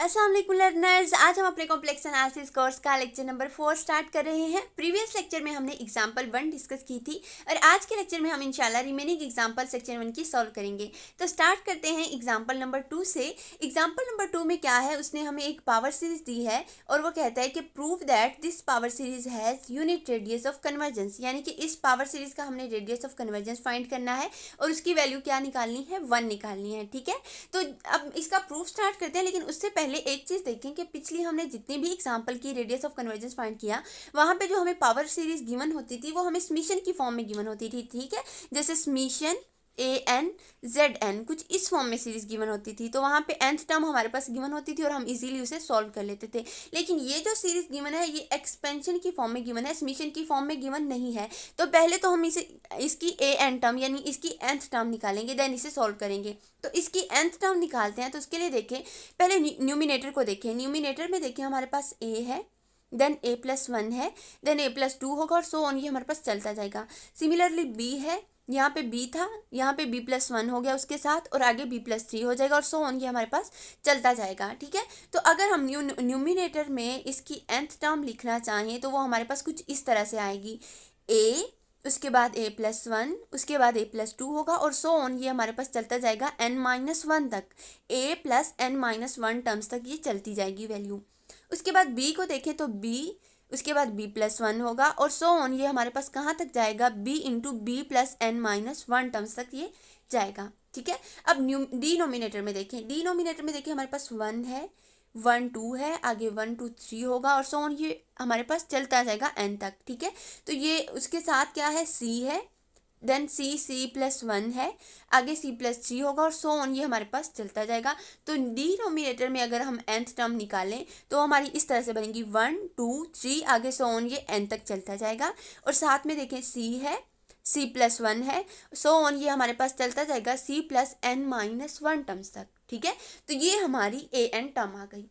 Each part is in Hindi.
अस्सलाम वालेकुम लर्नर्स। आज हम अपने कॉम्प्लेक्स एनालिसिस कोर्स का लेक्चर नंबर 4 स्टार्ट कर रहे हैं। प्रीवियस लेक्चर में हमने एग्जांपल 1 डिस्कस की थी और आज के लेक्चर में हम इंशाल्लाह रिमेनिंग एग्जांपल सेक्शन 1 की सॉल्व करेंगे। तो स्टार्ट करते हैं एग्जांपल नंबर 2 से। एग्जांपल नंबर 2 में क्या है, उसने हमें एक पावर सीरीज दी है और वो कहता है कि prove that this power series has unit radius of convergence, यानी कि इस पावर सीरीज का हमने रेडियस ऑफ कन्वर्जेंस फाइंड करना है और उसकी वैल्यू क्या निकालनी है, 1 निकालनी है। ठीक है, तो अब इसका प्रूफ स्टार्ट करते हैं, लेकिन उससे पहले एक चीज देखें कि पिछली हमने जितनी भी एग्जांपल की रेडियस ऑफ कन्वर्जेंस फाइंड किया, वहां पे जो हमें पावर सीरीज गिवन होती थी वो हमें समीशन की फॉर्म में गिवन होती थी। ठीक है, जैसे समीशन an zn कुछ इस फॉर्म में सीरीज गिवन होती थी, तो वहां पे nth टर्म हमारे पास गिवन होती थी और हम इजीली उसे सॉल्व कर लेते थे। लेकिन ये जो सीरीज गिवन है ये एक्सपेंशन की फॉर्म में गिवन है, समीशन की फॉर्म में गिवन नहीं है। तो पहले तो हम इसे इसकी an टर्म यानी इसकी nth टर्म निकालेंगे, देन इसे सॉल्व करेंगे। तो इसकी nth टर्म निकालते हैं, तो उसके लिए देखें पहले न्यूमिनेटर को देखें। न्यूमिनेटर में देखें हमारे पास a है, देन a+1 है, देन a+2 होगा और सो ऑन, ये हमारे पास चलता जाएगा। सिमिलरली b है, यहाँ पे b था, यहाँ पे b+1 हो गया उसके साथ और आगे b+3 हो जाएगा और सो ऑन, ये हमारे पास चलता जाएगा। ठीक है, तो अगर हम न्यूमिनेटर में इसकी nth टर्म लिखना चाहें तो वो हमारे पास कुछ इस तरह से आएगी, a उसके बाद a+1 उसके बाद a+2 होगा और सो ऑन, ये हमारे पास चलता जाएगा n-1 तक, a+n-1 टर्म्स तक ये चलती जाएगी वैल्यू। उसके बाद b को देखें तो b उसके बाद b+1 होगा और सो ऑन, ये हमारे पास कहाँ तक जाएगा, b इंटू b+n-1 टर्म्स तक ये जाएगा। ठीक है, अब डिनोमिनेटर में देखें, डिनोमिनेटर में देखें हमारे पास 1 है, 1 2 है, आगे 1 2 3 होगा और सो ऑन, ये हमारे पास चलता जाएगा n तक। ठीक है, तो ये उसके साथ क्या है, c है, देन c+1 है, आगे c+3 होगा और सो ऑन, ये हमारे पास चलता जाएगा। तो डिनोमिनेटर में अगर हम nth टर्म निकालें तो हमारी इस तरह से बनेगी 1 2 3, आगे सो ऑन, ये n तक चलता जाएगा। और साथ में देखें c है, c+1 है, सो ऑन, ये हमारे पास चलता जाएगा c+n-1 टर्म्स तक। ठीक है, तो ये हमारी an टर्म आ गई।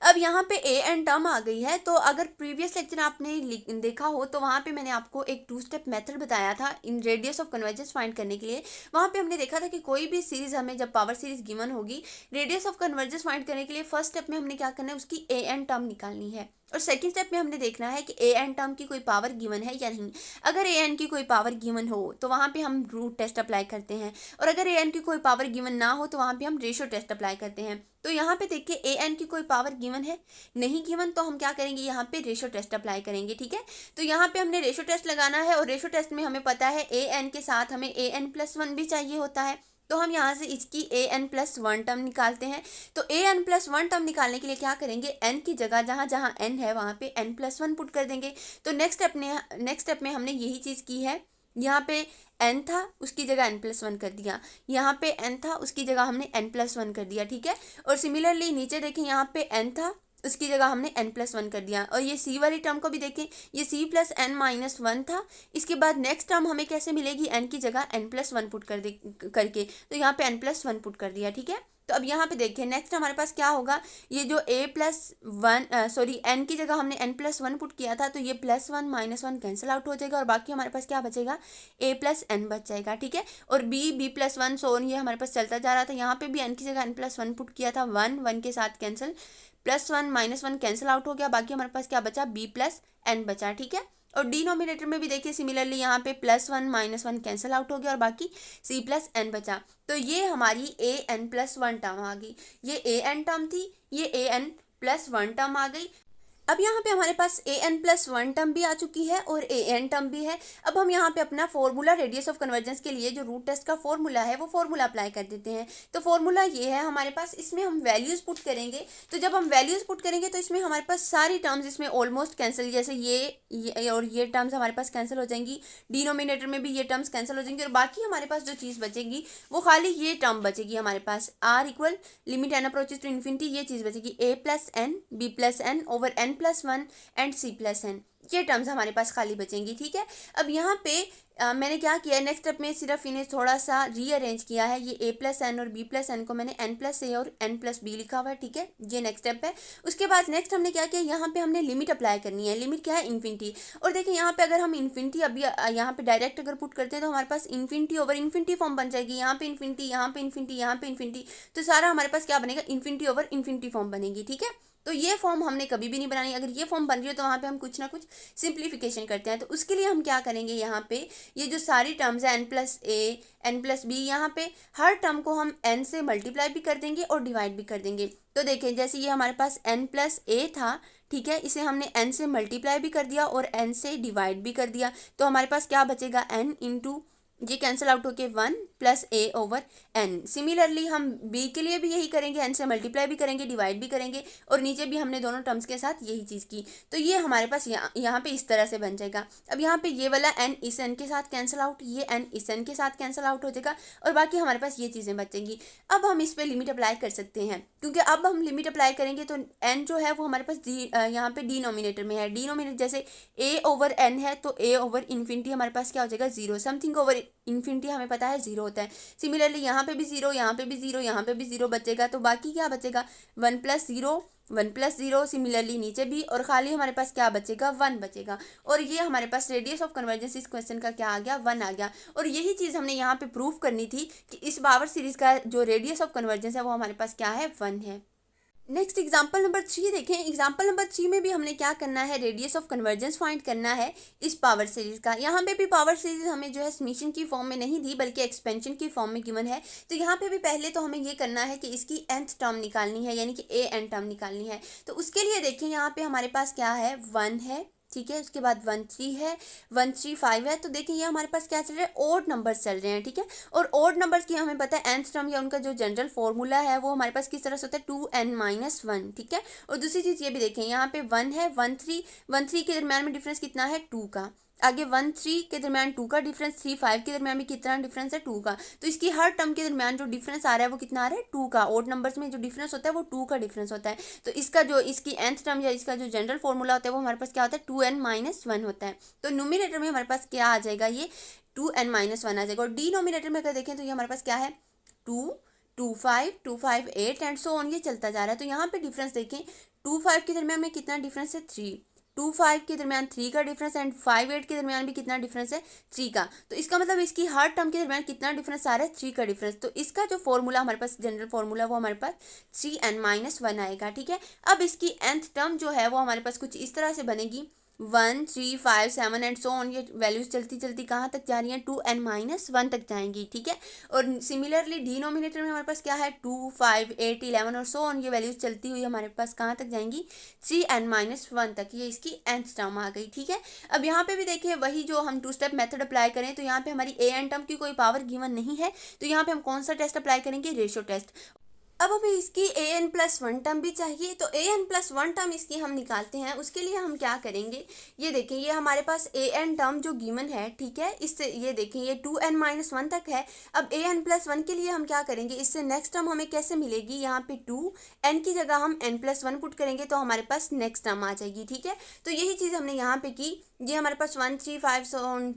अब यहाँ पे an टर्म आ गई है, तो अगर प्रीवियस लेक्चर आपने देखा हो तो वहाँ पे मैंने आपको एक 2 स्टेप मेथड बताया था इन रेडियस ऑफ कन्वर्जेंस फाइंड करने के लिए। वहाँ पे हमने देखा था कि कोई भी सीरीज हमें जब पावर सीरीज गिवन होगी, रेडियस ऑफ कन्वर्जेंस फाइंड करने के लिए फर्स्ट स्टेप में हमने क्या करना है, उसकी an टर्म निकालनी है और सेकंड स्टेप में हमने देखना है कि an टर्म की कोई पावर गिवन है या नहीं। अगर an की कोई पावर गिवन हो तो वहाँ पे हम रूट टेस्ट अप्लाई करते हैं और अगर an की कोई पावर गिवन ना हो तो वहाँ पे हम रेशो टेस्ट अप्लाई करते हैं। तो यहाँ पे देखिए an की कोई पावर गिवन है, नहीं गिवन, तो हम क्या करेंगे, यहाँ पे रेशो टेस्ट अप्लाई करेंगे। ठीक है, तो यहाँ पे हमने रेशो टेस्ट लगाना है और रेशो टेस्ट में हमें पता है an के साथ हमें an+1 भी चाहिए होता है, तो हम यहाँ से इसकी an+1 टर्म निकालते हैं। तो an+1 टर्म निकालने के लिए क्या करेंगे, n की जगह जहाँ जहाँ n है वहाँ पे n+1 पुट कर देंगे। तो नेक्स्ट स्टेप में हमने यही चीज़ की है, यहाँ पे n था उसकी जगह n+1 कर दिया, यहाँ पे n था उसकी जगह हमने n+1 कर दिया। ठीक है, और सिमिलरली नीचे देखें यहाँ पे n था उसकी जगह हमने n+1 कर दिया और ये c वाली टर्म को भी देखें, ये c+n-1 था। इसके बाद नेक्स्ट टर्म हमें कैसे मिलेगी, n की जगह n+1 पुट करके, तो यहाँ पे n+1 पुट कर दिया। ठीक है, तो अब यहाँ पे देखिए नेक्स्ट हमारे पास क्या होगा, ये जो n की जगह हमने n+1 पुट किया था, तो ये +1 -1 कैंसिल आउट हो जाएगा और बाकी हमारे पास क्या बचेगा, a+n बच जाएगा। ठीक है, और b+1 सो ऑन, ये हमारे पास चलता जा रहा था, यहाँ पे भी n की जगह n+1 पुट किया था, 1 के साथ कैंसिल, +1 -1 कैंसिल आउट हो गया, बाकी हमारे पास क्या बचा, b+n बचा। ठीक है, और डिनोमिनेटर में भी देखिए सिमिलरली यहाँ पे +1 -1 कैंसिल आउट हो गया और बाकी c+n बचा। तो ये हमारी an+1 टर्म आ गई, ये an टर्म थी, ये an+1 टर्म आ गई। अब यहाँ पे हमारे पास an+1 टर्म भी आ चुकी है और an टर्म भी है। अब हम यहाँ पे अपना फॉर्मूला रेडियस ऑफ कन्वर्जेंस के लिए जो रूट टेस्ट का फॉर्मूला है वो फॉर्मूला अप्लाई कर देते हैं। तो फॉर्मूला ये है हमारे पास, इसमें हम वैल्यूज़ पुट करेंगे। तो जब हम वैल्यूज़ पुट करेंगे तो इसमें हमारे पास सारी टर्म्स इसमें ऑलमोस्ट कैंसिल, जैसे ये और ये टर्म्स हमारे पास कैंसिल हो जाएंगी, डिनोमिनेटर में भी ये टर्म्स कैंसिल हो जाएंगी और बाकी हमारे पास जो चीज़ बचेगी वो खाली ये टर्म बचेगी हमारे पास, r equal limit n approaches to infinity, ये चीज़ बचेगी a+n b+n over n+1 and c+n, ये टर्म्स हमारे पास खाली बचेंगी। ठीक है, अब यहाँ पे मैंने क्या किया है, नेक्स्ट स्टेप में सिर्फ इन्हें थोड़ा सा रीअरेंज किया है। ये a प्लस एन और b प्लस एन को मैंने n प्लस ए और n प्लस बी लिखा हुआ है, ठीक है। ये नेक्स्ट स्टेप है। उसके बाद नेक्स्ट हमने क्या किया, यहाँ पे हमने लिमिट अप्लाई करनी है। लिमिट क्या है, इन्फिनिटी। और देखिए यहाँ पे अगर हम इन्फिनिटी अभी यहाँ पे डायरेक्ट अगर पुट करते हैं तो हमारे पास इन्फिनिटी ओवर इन्फिनिटी फॉर्म बन जाएगी। यहाँ पे इन्फिनिटी, यहाँ पे इन्फिनिटी, यहाँ पे इन्फिनिटी, तो सारा हमारे पास क्या बनेगा, इन्फिनिटी ओवर इन्फिनिटी फॉर्म बनेगी, ठीक है। तो ये फॉर्म हमने कभी भी नहीं बनानी। अगर ये फॉर्म बन रही है तो वहाँ पे हम कुछ ना कुछ सिंप्लीफिकेशन करते हैं। तो उसके लिए हम क्या करेंगे, यहाँ पे ये जो सारी टर्म्स है n plus A N plus B, यहाँ पे हर टर्म को हम n से मल्टीप्लाई भी कर देंगे और डिवाइड भी कर देंगे। तो देखें जैसे ये हमारे पास n प्लस ए था, ठीक है, इसे हमने n से मल्टीप्लाई भी कर दिया और n से डिवाइड भी कर दिया। तो हमारे पास क्या बचेगा, n इंटू, ये कैंसिल आउट होके 1 प्लस ए ओवर n। सिमिलरली हम b के लिए भी यही करेंगे, n से मल्टीप्लाई भी करेंगे, डिवाइड भी करेंगे, और नीचे भी हमने दोनों टर्म्स के साथ यही चीज़ की। तो ये हमारे पास यहाँ पे इस तरह से बन जाएगा। अब यहाँ पे ये वाला n इस n के साथ कैंसिल आउट, ये n इस n के साथ कैंसिल आउट हो जाएगा, और बाकी हमारे पास ये चीज़ें बचेंगी। अब हम इस पर लिमिट अप्लाई कर सकते हैं, क्योंकि अब हम लिमिट अप्लाई करेंगे तो n जो है वो हमारे पास यहाँ पे डिनोमिनेटर में है। डिनोमिनेटर जैसे a ओवर n है तो a ओवर इन्फिनिटी हमारे पास क्या हो जाएगा, 0। समथिंग ओवर इन्फिनिटी हमें पता है 0 होता है। सिमिलरली यहाँ पे भी 0, यहाँ पे भी 0, यहाँ पे भी 0 बचेगा। तो बाकी क्या बचेगा, 1 प्लस 0, 1 प्लस 0। सिमिलरली नीचे भी, और खाली हमारे पास क्या बचेगा, 1 बचेगा। और ये हमारे पास रेडियस ऑफ कन्वर्जेंस इस क्वेश्चन का क्या आ गया, 1 आ गया। और यही चीज़ हमने यहाँ पे प्रूव करनी थी कि इस पावर सीरीज का जो रेडियस ऑफ कन्वर्जेंस है वो हमारे पास क्या है, 1 है। नेक्स्ट एग्जाम्पल नंबर 3 देखें। एग्जाम्पल नंबर 3 में भी हमने क्या करना है, रेडियस ऑफ कन्वर्जेंस फाइंड करना है इस पावर सीरीज का। यहाँ पे भी पावर सीरीज हमें जो है समेशन की फॉर्म में नहीं दी बल्कि एक्सपेंशन की फॉर्म में गिवन है। तो यहाँ पे भी पहले तो हमें ये करना है कि इसकी nth टर्म निकालनी है, यानी कि an टर्म निकालनी है। तो उसके लिए देखिए यहाँ पे हमारे पास क्या है, 1 है, ठीक है। उसके बाद 1 3 है, 1 3 5 है। तो देखिए ये हमारे पास क्या चल रहा है, ओड नंबर्स चल रहे हैं, ठीक है। और ओड नंबर्स की हमें पता है nth टर्म या उनका जो जनरल फॉर्मूला है वो हमारे पास किस तरह से होता है, 2n-1, ठीक है। और दूसरी चीज़ ये भी देखें, यहाँ पे 1 है, 1 3 के दरम्यान में डिफरेंस कितना है, 2 का। आगे 1 3 के दरम्यान 2 का डिफरेंस, 3 5 के दरम्यान में कितना डिफरेंस है, 2 का। तो इसकी हर टर्म के दरम्यान जो डिफरेंस आ रहा है वो कितना आ रहा है, 2 का। ओड नंबर्स में जो डिफरेंस होता है वो 2 का डिफरेंस होता है। तो इसका जो इसकी nth टर्म या इसका जो जनरल फॉर्मूला होता है वो हमारे पास क्या होता है, 2n-1 होता है। तो न्यूमिनेटर में हमारे पास क्या आ जाएगा, ये 2n-1 आ जाएगा। और डिनोमिनेटर में अगर देखें तो ये हमारे पास क्या है, 2 2 5 2 5 8 एंड सो ऑन, ये चलता जा रहा है। तो यहाँ पे डिफरेंस देखें, 2 5 के दरम्यान में कितना डिफरेंस है, 3। 2 5 के दरमियान 3 का डिफरेंस एंड 5 8 के दरमियान भी कितना डिफरेंस है, 3 का। तो इसका मतलब इसकी हर टर्म के दरमियान कितना डिफरेंस आ रहा है, 3 का डिफरेंस। तो इसका जो फॉर्मूला हमारे पास जनरल फॉर्मूला वो हमारे पास 3n-1 आएगा, ठीक है। अब इसकी nth टर्म जो है वो हमारे पास कुछ इस तरह से बनेगी, 1 3 5 7 एंड सो ऑन। ये वैल्यूज चलती चलती कहाँ तक जा रही हैं, 2n-1 तक जाएंगी, ठीक है। और सिमिलरली डिनोमिनेटर में हमारे पास क्या है, 2 5 8 11 और सो ऑन। ये वैल्यूज चलती हुई हमारे पास कहाँ तक जाएंगी, 3n-1 तक। ये इसकी nth टर्म आ गई, ठीक है। अब यहाँ पे भी देखिए वही जो हम 2 स्टेप मेथड अप्लाई करें, तो यहाँ पे हमारी an टर्म की कोई पावर गिवन नहीं है, तो यहाँ पे हम कौन सा टेस्ट अप्लाई करेंगे, रेशियो टेस्ट। अब हमें इसकी an+1 टर्म भी चाहिए, तो an+1 टर्म इसकी हम निकालते हैं। उसके लिए हम क्या करेंगे, ये देखें ये हमारे पास an टर्म जो गिवन है, ठीक है, इससे ये देखें ये 2n-1 तक है। अब an+1 के लिए हम क्या करेंगे, इससे नेक्स्ट टर्म हमें कैसे मिलेगी, यहाँ पे 2 n की जगह हम n+1 पुट करेंगे तो हमारे पास नेक्स्ट टर्म आ जाएगी, ठीक है। तो यही चीज़ हमने यहाँ पे की। ये हमारे पास 1 3 5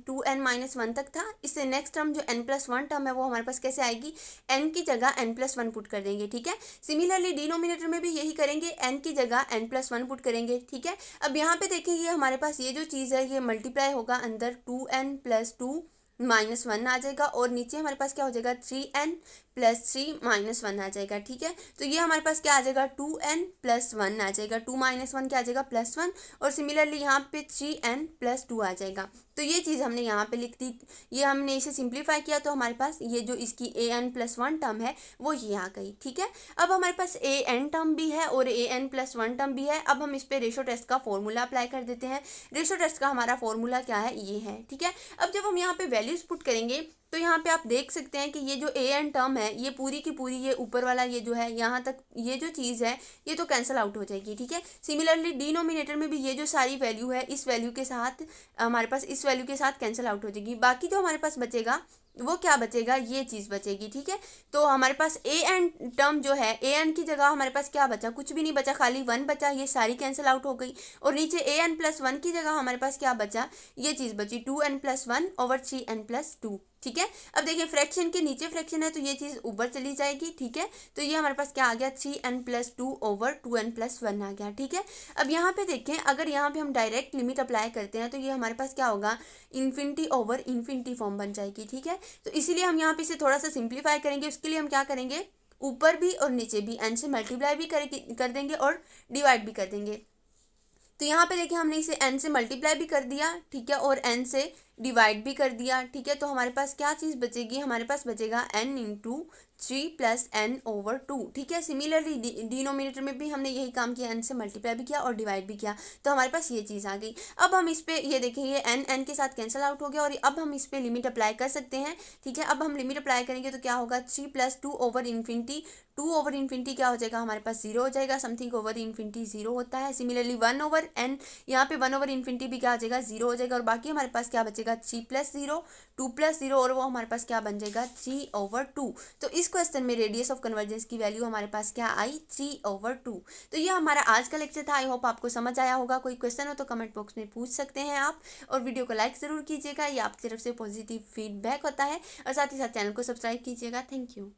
2n-1 तक था। इससे नेक्स्ट टर्म जो n+1 टर्म है वो हमारे पास कैसे आएगी, n की जगह n+1 पुट कर देंगे, ठीक है। सिमिलरली डिनोमिनेटर में भी यही करेंगे, n की जगह n+1 पुट करेंगे, ठीक है। अब यहाँ पे देखें ये हमारे पास ये जो चीज़ है ये मल्टीप्लाई होगा अंदर 2n+2-1 आ जाएगा, और नीचे हमारे पास क्या हो जाएगा, 3n+3-1 आ जाएगा, ठीक है। तो ये हमारे पास क्या आ जाएगा, 2n+1 आ जाएगा, 2-1 क्या आ जाएगा, +1। और सिमिलरली यहाँ पे 3n+2 आ जाएगा। तो ये चीज़ हमने यहाँ पे लिख दी, ये हमने इसे सिंप्लीफाई किया तो हमारे पास ये जो इसकी an+1 टर्म है वो ये आ गई, ठीक है। अब हमारे पास an टर्म भी है और an+1 टर्म भी है। अब हम इस पे रेशो टेस्ट का फॉर्मूला अप्लाई कर देते हैं। रेशो टेस्ट का हमारा फॉर्मूला क्या है, ये है, ठीक है। अब जब हम यहाँ पे वैल्यूज पुट करेंगे तो यहाँ पे आप देख सकते हैं कि ये जो an टर्म है ये पूरी की पूरी, ये ऊपर वाला ये जो है यहाँ तक ये जो चीज़ है ये तो कैंसिल आउट हो जाएगी, ठीक है। सिमिलरली डिनोमिनेटर में भी ये जो सारी वैल्यू है इस वैल्यू के साथ हमारे पास इस वैल्यू के साथ कैंसिल आउट हो जाएगी। बाकी जो हमारे पास बचेगा वो क्या बचेगा, ये चीज़ बचेगी। ठीक है, तो हमारे पास ए एन टर्म जो है, ए एन की जगह हमारे पास क्या बचा, कुछ भी नहीं बचा, खाली 1 बचा, ये सारी कैंसिल आउट हो गई। और नीचे ए एन प्लस 1 की जगह हमारे पास क्या बचा, ये चीज़ बची 2n+1 ओवर 3n+2। ठीक है, अब देखिए फ्रैक्शन के नीचे फ्रैक्शन है तो ये चीज़ ऊपर चली जाएगी। ठीक है, तो ये हमारे पास क्या आ गया, 3n+2 ओवर 2n+1 आ गया। ठीक है, अब यहाँ पे देखें, अगर यहाँ पे हम डायरेक्ट लिमिट अप्लाई करते हैं तो ये हमारे पास क्या होगा, इन्फिनिटी ओवर इन्फिनिटी फॉर्म बन जाएगी। ठीक है, तो इसीलिए हम यहाँ पे इसे थोड़ा सा सिंप्लीफाई करेंगे। उसके लिए हम क्या करेंगे, ऊपर भी और नीचे भी n से मल्टीप्लाई भी कर देंगे और डिवाइड भी कर देंगे। तो यहाँ पे देखिए हमने इसे n से मल्टीप्लाई भी कर दिया। ठीक है, और n से डिवाइड भी कर दिया। ठीक है, तो हमारे पास क्या चीज़ बचेगी, हमारे पास बचेगा n इंटू 3+n/2। ठीक है, सिमिलरली डिनोमिनेटर में भी हमने यही काम किया, n से मल्टीप्लाई भी किया और डिवाइड भी किया, तो हमारे पास ये चीज़ आ गई। अब हम इस पे ये देखें, ये n के साथ कैंसिल आउट हो गया और अब हम इस पे लिमिट अप्लाई कर सकते हैं। ठीक है, अब हम लिमिट अप्लाई करेंगे तो क्या होगा, 3+2 ओवर इन्फिनिटी, 2 ओवर इन्फिनिटी क्या हो जाएगा, हमारे पास 0 हो जाएगा। समथिंग ओवर इन्फिनिटी 0 होता है। सिमिलरली 1 ओवर n, यहाँ पे 1 ओवर इन्फिनिटी भी क्या हो जाएगा, 0 हो जाएगा। और बाकी हमारे पास क्या बचेगा, 3+0, 2+0 और वो हमारे पास क्या बन जाएगा, 3/2। तो इस क्वेश्चन में रेडियस ऑफ कन्वर्जेंस की वैल्यू हमारे पास क्या आई, 3/2। तो ये हमारा आज का लेक्चर था। आई होप आपको समझ आया होगा। कोई क्वेश्चन हो तो कमेंट बॉक्स में पूछ सकते हैं आप, और वीडियो को लाइक ज़रूर कीजिएगा, ये आपकी तरफ से पॉजिटिव फीडबैक होता है। और साथ ही साथ चैनल को सब्सक्राइब कीजिएगा। Thank you.